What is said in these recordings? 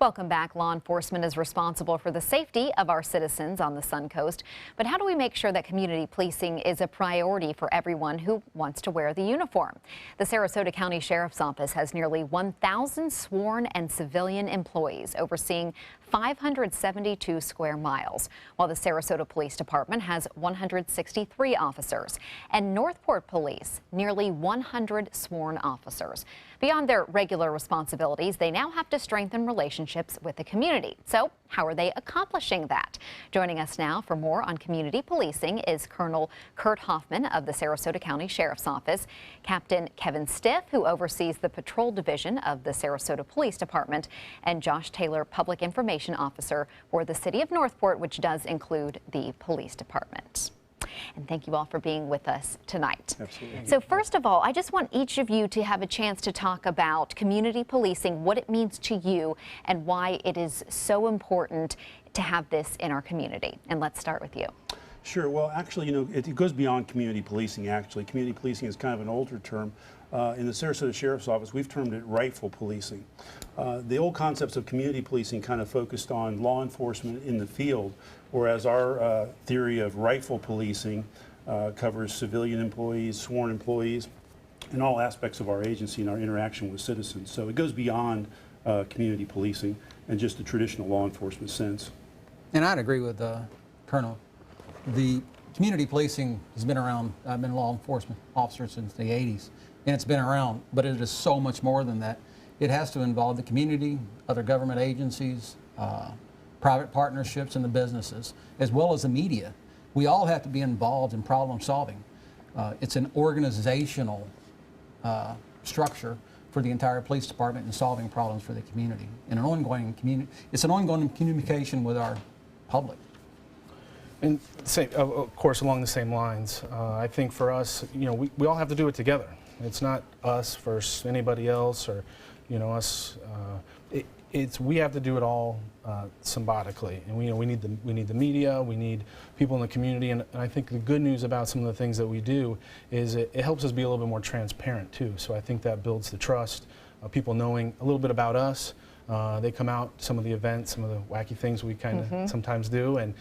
Welcome back. Law enforcement is responsible for the safety of our citizens on the Sun Coast. But how do we make sure that community policing is a priority for everyone who wants to wear the uniform? The Sarasota County Sheriff's Office has nearly 1,000 sworn and civilian employees overseeing 572 square miles, while the Sarasota Police Department has 163 officers, and Northport Police nearly 100 sworn officers. Beyond their regular responsibilities, they now have to strengthen relationships with the community. So how are they accomplishing that? Joining us now for more on community policing is Colonel Kurt Hoffman of the Sarasota County Sheriff's Office, Captain Kevin Stiff, who oversees the Patrol Division of the Sarasota Police Department, and Josh Taylor, Public Information Officer for the City of Northport, which does include the Police Department. And thank you all for being with us tonight. Absolutely. So first of all, I just want each of you to have a chance to talk about community policing, what it means to you, and why it is so important to have this in our community. And let's start with you. Sure. Well, actually, it goes beyond community policing, actually. Community policing is kind of an older term. In the Sarasota Sheriff's Office, we've termed it rightful policing. The old concepts of community policing kind of focused on law enforcement in the field, whereas our theory of rightful policing covers civilian employees, sworn employees, and all aspects of our agency and our interaction with citizens. So it goes beyond community policing and just the traditional law enforcement sense. And I'd agree with Colonel. The community policing has been around. I've been a law enforcement officer since the 80s, and it's been around, but it is so much more than that. It has to involve the community, other government agencies, private partnerships, and the businesses, as well as the media. We all have to be involved in problem solving. It's an organizational structure for the entire police department in solving problems for the community. And it's an ongoing communication with our public. And of course, along the same lines, I think for us, we all have to do it together. It's not us versus anybody else, or us. We have to do it all symbiotically, and we need the media, we need people in the community, and I think the good news about some of the things that we do is it helps us be a little bit more transparent too. So I think that builds the trust of people knowing a little bit about us. They come out, some of the events, some of the wacky things we kind of sometimes do, and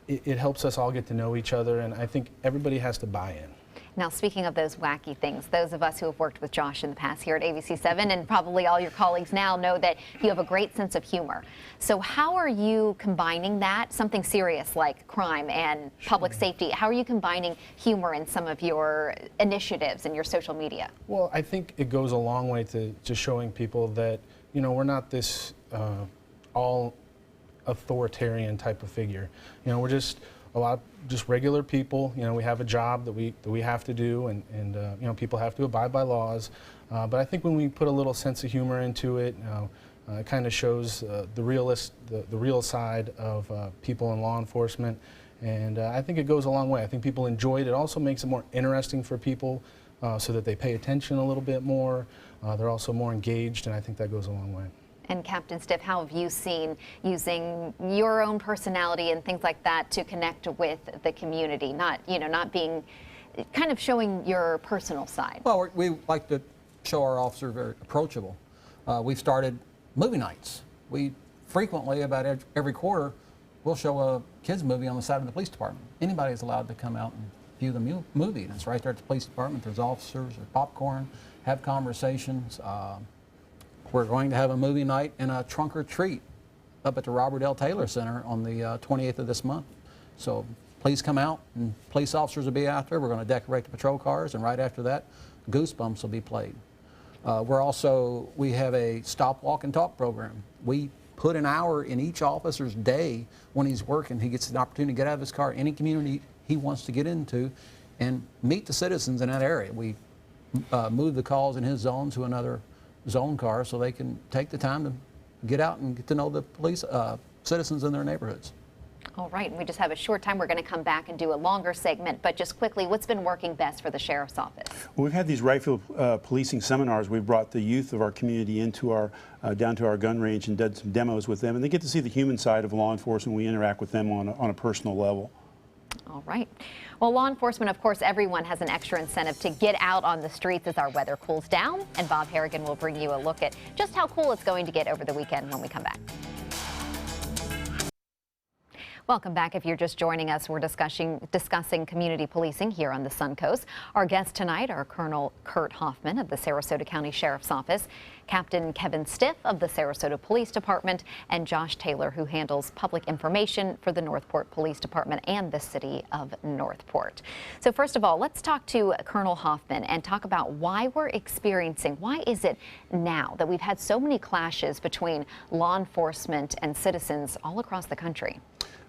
it helps us all get to know each other, and I think everybody has to buy in. Now, speaking of those wacky things, those of us who have worked with Josh in the past here at ABC7, and probably all your colleagues now, know that you have a great sense of humor. So how are you combining that, something serious like crime and public safety, how are you combining humor in some of your initiatives and your social media? Well, I think it goes a long way to just showing people that, we're not this all authoritarian type of figure. We're just just regular people. We have a job that we have to do, and people have to abide by laws. But I think when we put a little sense of humor into it, it kind of shows the real side of people in law enforcement, and I think it goes a long way. I think people enjoy it. It also makes it more interesting for people, so that they pay attention a little bit more. They're also more engaged, and I think that goes a long way. And Captain Stiff, how have you seen using your own personality and things like that to connect with the community, not being, kind of showing your personal side? Well, we like to show our officers very approachable. We've started movie nights. We frequently, about every quarter, we'll show a kids movie on the side of the police department. Anybody is allowed to come out and view the movie, and it's right there at the police department. There's officers, there's popcorn, have conversations. We're going to have a movie night and a trunk or treat up at the Robert L. Taylor Center on the 28th of this month. So please come out, and police officers will be out there. We're going to decorate the patrol cars, and right after that, Goosebumps will be played. We have a stop, walk, and talk program. We put an hour in each officer's day when he's working. He gets an opportunity to get out of his car, any community he wants to get into, and meet the citizens in that area. We move the calls in his zone to another zone car so they can take the time to get out and get to know the police citizens in their neighborhoods. All right, and we just have a short time. We're going to come back and do a longer segment, but just quickly, what's been working best for the Sheriff's Office? Well, we've had these rightful policing seminars. We've brought the youth of our community into our down to our gun range and did some demos with them, and they get to see the human side of law enforcement. We interact with them on a personal level. All right. Well, law enforcement, of course, everyone has an extra incentive to get out on the streets as our weather cools down. And Bob Harrigan will bring you a look at just how cool it's going to get over the weekend when we come back. Welcome back. If you're just joining us, we're discussing community policing here on the Suncoast. Our guests tonight are Colonel Kurt Hoffman of the Sarasota County Sheriff's Office, Captain Kevin Stiff of the Sarasota Police Department, and Josh Taylor, who handles public information for the Northport Police Department and the city of Northport. So first of all, let's talk to Colonel Hoffman and talk about why is it now that we've had so many clashes between law enforcement and citizens all across the country?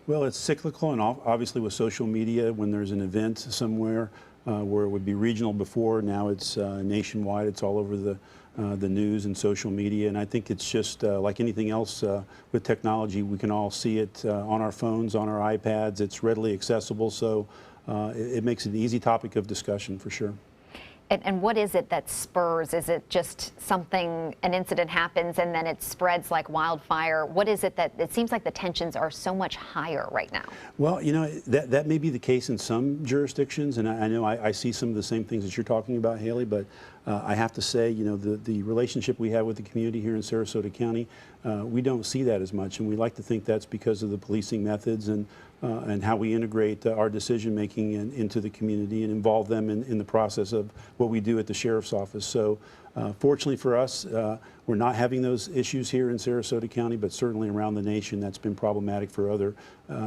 Well, it's cyclical, and obviously with social media, when there's an event somewhere where it would be regional before, now it's nationwide. It's all over the news and social media, and I think it's just like anything else with technology. We can all see it on our phones, on our iPads. It's readily accessible, so it makes it an easy topic of discussion for sure. And what is it that spurs? Is it just an incident happens and then it spreads like wildfire? What is it that it seems like the tensions are so much higher right now? Well, you know, that may be the case in some jurisdictions, and I know I see some of the same things that you're talking about, Haley, but I have to say, you know, the relationship we have with the community here in Sarasota County, we don't see that as much, and we like to think that's because of the policing methods and how we integrate our decision making into the community and involve them in the process of what we do at the Sheriff's Office. So fortunately for us, we're not having those issues here in Sarasota County, but certainly around the nation that's been problematic for other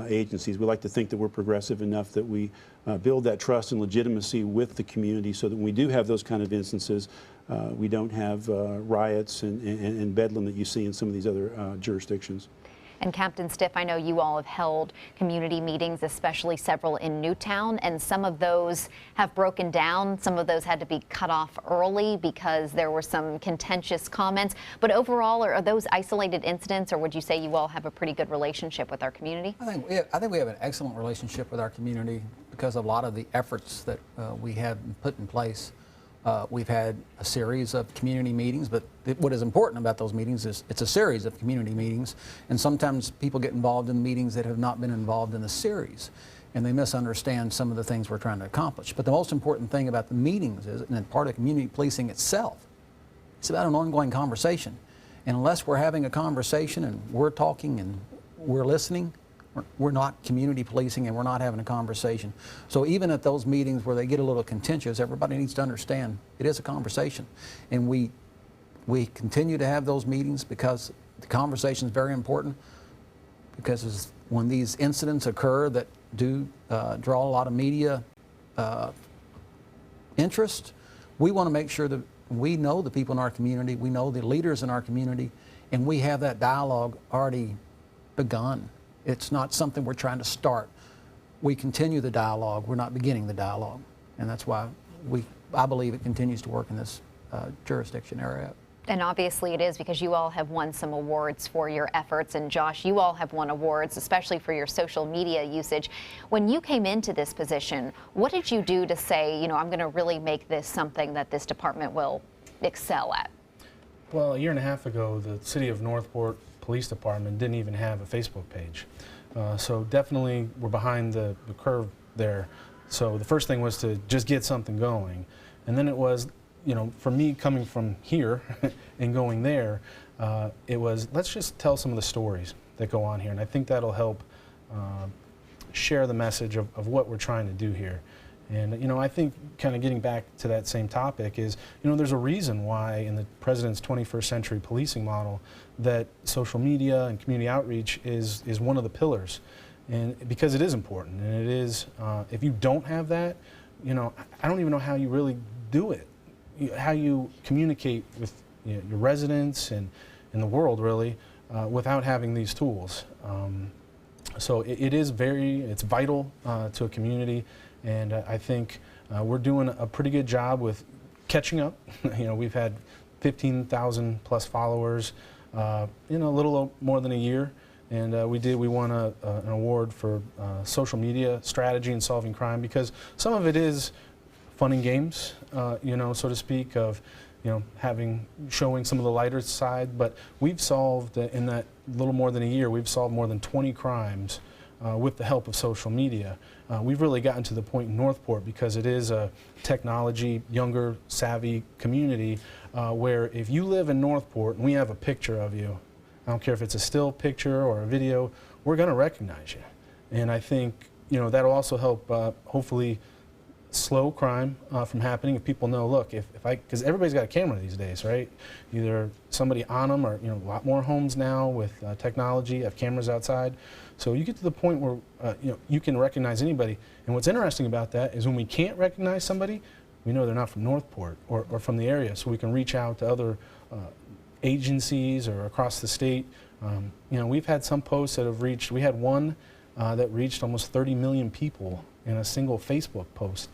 agencies. We like to think that we're progressive enough that we build that trust and legitimacy with the community so that when we do have those kind of instances, we don't have riots and bedlam that you see in some of these other jurisdictions. And Captain Stiff, I know you all have held community meetings, especially several in Newtown, and some of those have broken down. Some of those had to be cut off early because there were some contentious comments. But overall, are those isolated incidents, or would you say you all have a pretty good relationship with our community? I think we have an excellent relationship with our community because of a lot of the efforts that we have put in place. We've had a series of community meetings, but what is important about those meetings is it's a series of community meetings, and sometimes people get involved in meetings that have not been involved in the series, and they misunderstand some of the things we're trying to accomplish. But the most important thing about the meetings is, and part of community policing itself, it's about an ongoing conversation. And unless we're having a conversation and we're talking and we're listening, we're not community policing and we're not having a conversation. So even at those meetings where they get a little contentious, everybody needs to understand it is a conversation. And we continue to have those meetings because the conversation is very important, because when these incidents occur that do draw a lot of media interest, we want to make sure that we know the people in our community, we know the leaders in our community, and we have that dialogue already begun. It's not something we're trying to start. We continue the dialogue. We're not beginning the dialogue. And that's why I believe it continues to work in this jurisdiction area. And obviously it is, because you all have won some awards for your efforts. And Josh, you all have won awards, especially for your social media usage. When you came into this position, what did you do to say, you know, I'm going to really make this something that this department will excel at? Well, a year and a half ago, the City of Northport Police Department didn't even have a Facebook page. So definitely we're behind the curve there. So the first thing was to just get something going. And then it was, you know, for me coming from here and going there, it was, let's just tell some of the stories that go on here. And I think that'll help share the message of what we're trying to do here. And, you know, I think kind of getting back to that same topic is, you know, there's a reason why in the President's 21st Century Policing Model that social media and community outreach is one of the pillars. And because it is important, and it is, if you don't have that, you know, I don't even know how you really do it, how you communicate with, you know, your residents and in the world really without having these tools. So it's vital to a community. And I think we're doing a pretty good job with catching up. You know, we've had 15,000 plus followers in a little more than a year. And we won an award for social media strategy and solving crime, because some of it is fun and games, you know, so to speak, of, you know, showing some of the lighter side. But we've solved, in that little more than a year, we've solved more than 20 crimes with the help of social media. We've really gotten to the point in Northport, because it is a technology, younger, savvy community, where if you live in Northport and we have a picture of you, I don't care if it's a still picture or a video, we're going to recognize you. And I think, that'll also help hopefully slow crime from happening. If people know, look, because everybody's got a camera these days, right? Either somebody on them, or a lot more homes now with technology have cameras outside. So you get to the point where you can recognize anybody. And what's interesting about that is when we can't recognize somebody, we know they're not from Northport or from the area, so we can reach out to other agencies or across the state. We've had some posts that have reached. We had one that reached almost 30 million people in a single Facebook post.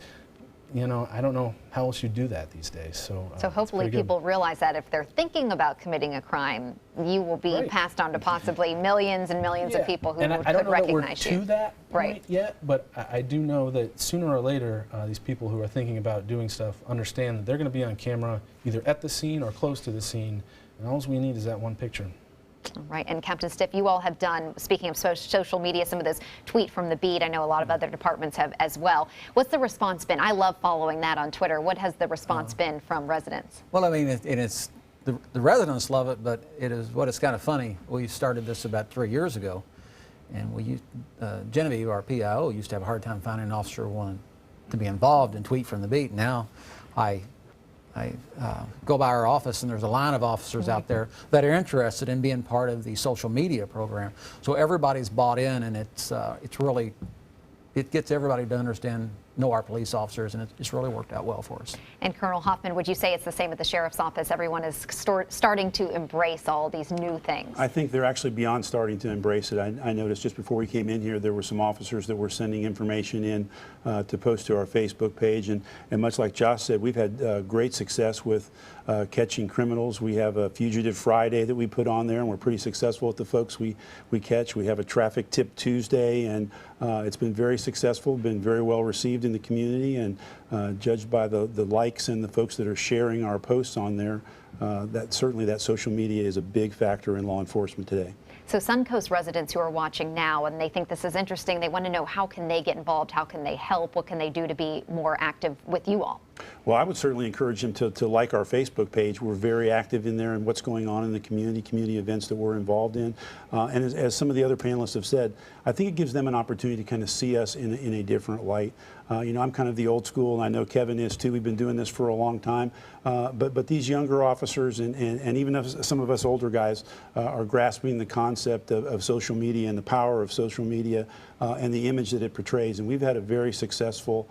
I don't know how else you do that these days. So hopefully people realize that if they're thinking about committing a crime, you will be passed on to possibly millions and millions of people who and could I don't know recognize that we're you. to that point yet, but I do know that sooner or later, these people who are thinking about doing stuff understand that they're going to be on camera either at the scene or close to the scene, and all we need is that one picture. All right, and Captain Stiff, you all have done, speaking of social media, some of this tweet from the beat. I know a lot of other departments have as well. What's the response been? I love following that on Twitter. What has the response been from residents? Well, I mean, it's the residents love it, but it's kind of funny. We started this about 3 years ago, and Genevieve, our PIO, used to have a hard time finding an officer who wanted to be involved in tweet from the beat. Now, I go by our office, and there's a line of officers out there that are interested in being part of the social media program. So everybody's bought in, and it gets everybody to understand, know our police officers, and it's really worked out well for us. And Colonel Hoffman, would you say it's the same at the Sheriff's Office? Everyone is starting to embrace all these new things. I think they're actually beyond starting to embrace it. I noticed just before we came in here, there were some officers that were sending information in to post to our Facebook page. And much like Josh said, we've had great success with catching criminals. We have a Fugitive Friday that we put on there, and we're pretty successful with the folks we catch. We have a Traffic Tip Tuesday, and it's been very successful, been very well received in the community, and judged by the likes and the folks that are sharing our posts on there, that certainly that social media is a big factor in law enforcement today. So Suncoast residents who are watching now and they think this is interesting, they want to know how can they get involved, how can they help, what can they do to be more active with you all? Well, I would certainly encourage them to like our Facebook page. We're very active in there and what's going on in the community events that we're involved in. And as some of the other panelists have said, I think it gives them an opportunity to kind of see us in a different light. I'm kind of the old school, and I know Kevin is too. We've been doing this for a long time. But these younger officers and even some of us older guys are grasping the concept of social media and the power of social media and the image that it portrays. And we've had a very successful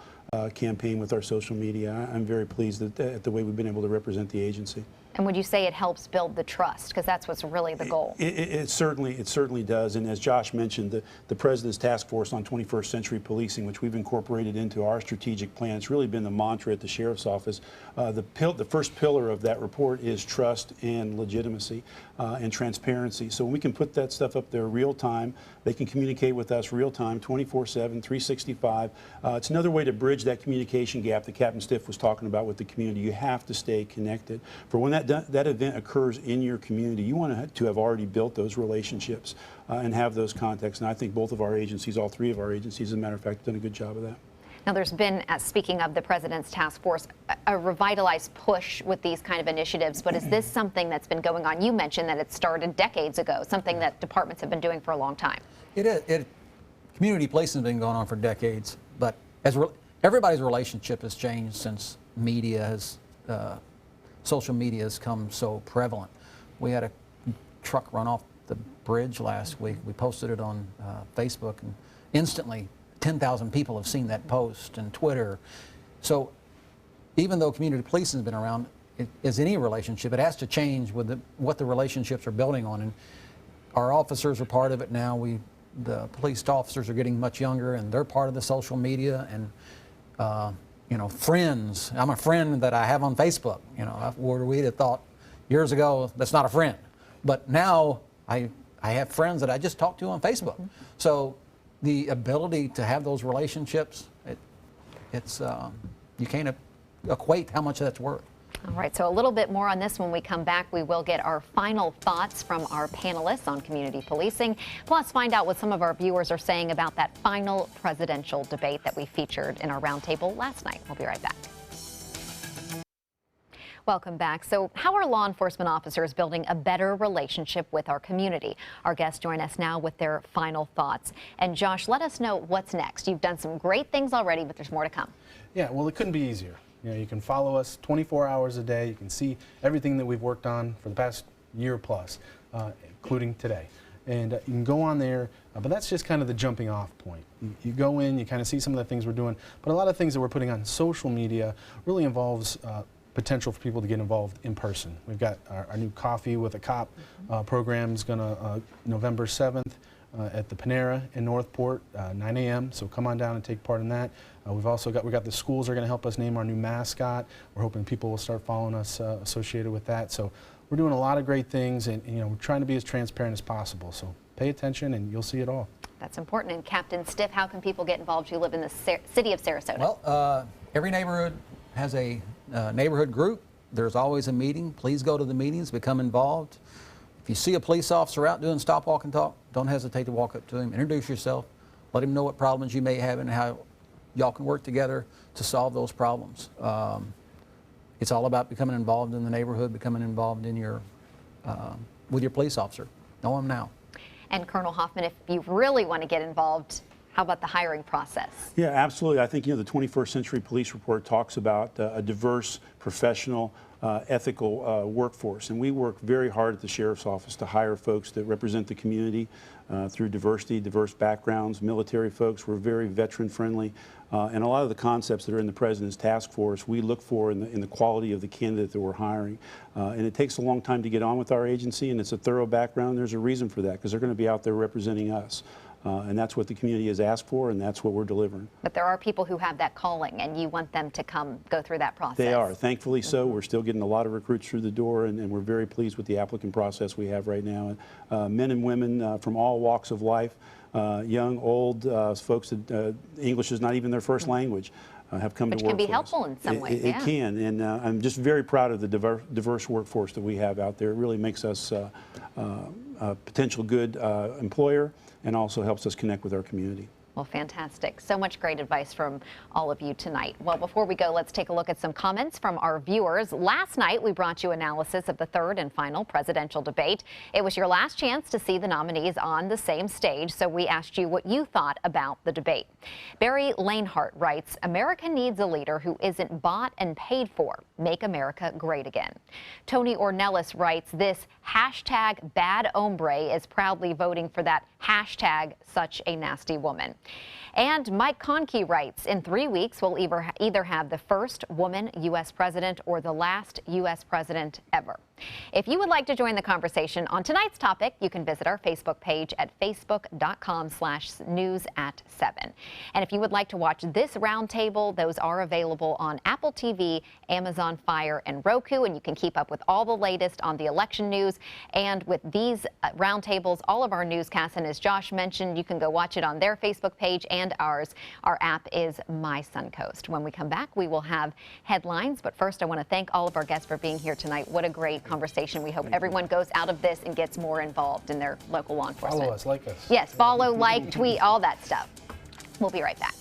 campaign with our social media. I'm very pleased at the way we've been able to represent the agency. And would you say it helps build the trust? Because that's what's really the goal. It certainly does. And as Josh mentioned, the President's Task Force on 21st Century Policing, which we've incorporated into our strategic plan, it's really been the mantra at the Sheriff's Office. The first pillar of that report is trust and legitimacy and transparency. So when we can put that stuff up there real time, they can communicate with us real time, 24/7, 365. It's another way to bridge that communication gap that Captain Stiff was talking about with the community. You have to stay connected. For when that event occurs in your community, you want to have already built those relationships and have those contacts. And I think both of our agencies, all three of our agencies, as a matter of fact, have done a good job of that. Now, there's been, speaking of the President's Task Force, a revitalized push with these kind of initiatives, but is this something that's been going on? You mentioned that it started decades ago, something that departments have been doing for a long time. It is. Community policing has been going on for decades, but everybody's relationship has changed since social media has come so prevalent. We had a truck run off the bridge last week. We posted it on Facebook, and instantly 10,000 people have seen that post, and Twitter. So even though community policing has been around, as any relationship, it has to change with what the relationships are building on. And our officers are part of it now. The police officers are getting much younger, and they're part of the social media. And friends. I'm a friend that I have on Facebook. Where we'd have thought years ago that's not a friend, but now I have friends that I just talk to on Facebook. Mm-hmm. So the ability to have those relationships, you can't equate how much that's worth. All right, so a little bit more on this when we come back. We will get our final thoughts from our panelists on community policing, plus find out what some of our viewers are saying about that final presidential debate that we featured in our roundtable last night. We'll be right back. Welcome back. So how are law enforcement officers building a better relationship with our community? Our guests join us now with their final thoughts. And Josh, let us know what's next. You've done some great things already, but there's more to come. Yeah, well, it couldn't be easier. You know, you can follow us 24 hours a day. You can see everything that we've worked on for the past year plus, including today. And you can go on there, but that's just kind of the jumping off point. You go in, you kind of see some of the things we're doing, but a lot of things that we're putting on social media really involves potential for people to get involved in person. We've got our new Coffee with a Cop program's gonna November 7th at the Panera in Northport, 9 a.m. So come on down and take part in that. We've also got the schools are going to help us name our new mascot. We're hoping people will start following us associated with that. So we're doing a lot of great things, and you know, we're trying to be as transparent as possible. So pay attention, and you'll see it all. That's important. And Captain Stiff, how can people get involved who live in the city of Sarasota? Well, every neighborhood has a neighborhood group. There's always a meeting. Please go to the meetings, become involved. If you see a police officer out doing stop, walk, and talk, don't hesitate to walk up to him, introduce yourself, let him know what problems you may have and how y'all can work together to solve those problems. It's all about becoming involved in the neighborhood, becoming involved in your, with your police officer. Know him now. And Colonel Hoffman, if you really want to get involved, how about the hiring process? Yeah, absolutely. I think, you know, the 21st Century Police Report talks about a diverse, professional, ethical workforce. And we work very hard at the Sheriff's Office to hire folks that represent the community through diversity, diverse backgrounds, military folks. We're very veteran friendly. And a lot of the concepts that are in the President's task force, we look for in the quality of the candidate that we're hiring. And it takes a long time to get on with our agency, and it's a thorough background. There's a reason for that, because they're going to be out there representing us. And that's what the community has asked for, and that's what we're delivering. But there are people who have that calling, and you want them to come go through that process. They are, thankfully so. We're still getting a lot of recruits through the door, and we're very pleased with the applicant process we have right now. Men and women from all walks of life, young, old, folks that English is not even their first language, have come to work for us. Which can be helpful in some ways, It can, and I'm just very proud of the diverse workforce that we have out there. It really makes us a potential good employer, and also helps us connect with our community. Well, fantastic. So much great advice from all of you tonight. Well, before we go, let's take a look at some comments from our viewers. Last night, we brought you analysis of the third and final presidential debate. It was your last chance to see the nominees on the same stage, so we asked you what you thought about the debate. Barry Lanehart writes, America needs a leader who isn't bought and paid for. Make America great again. Tony Ornelis writes, this hashtag bad hombre is proudly voting for that hashtag such a nasty woman. And Mike Conkey writes, in 3 weeks, we'll either have the first woman U.S. president or the last U.S. president ever. If you would like to join the conversation on tonight's topic, you can visit our Facebook page at facebook.com/news@7. And if you would like to watch this roundtable, those are available on Apple TV, Amazon Fire, and Roku. And you can keep up with all the latest on the election news. And with these roundtables, all of our newscasts, and as Josh mentioned, you can go watch it on their Facebook page and ours. Our app is My Suncoast. When we come back, we will have headlines. But first, I want to thank all of our guests for being here tonight. What a great conversation. We hope everyone goes out of this and gets more involved in their local law enforcement. Follow us, like us. Yes, follow, like, tweet, all that stuff. We'll be right back.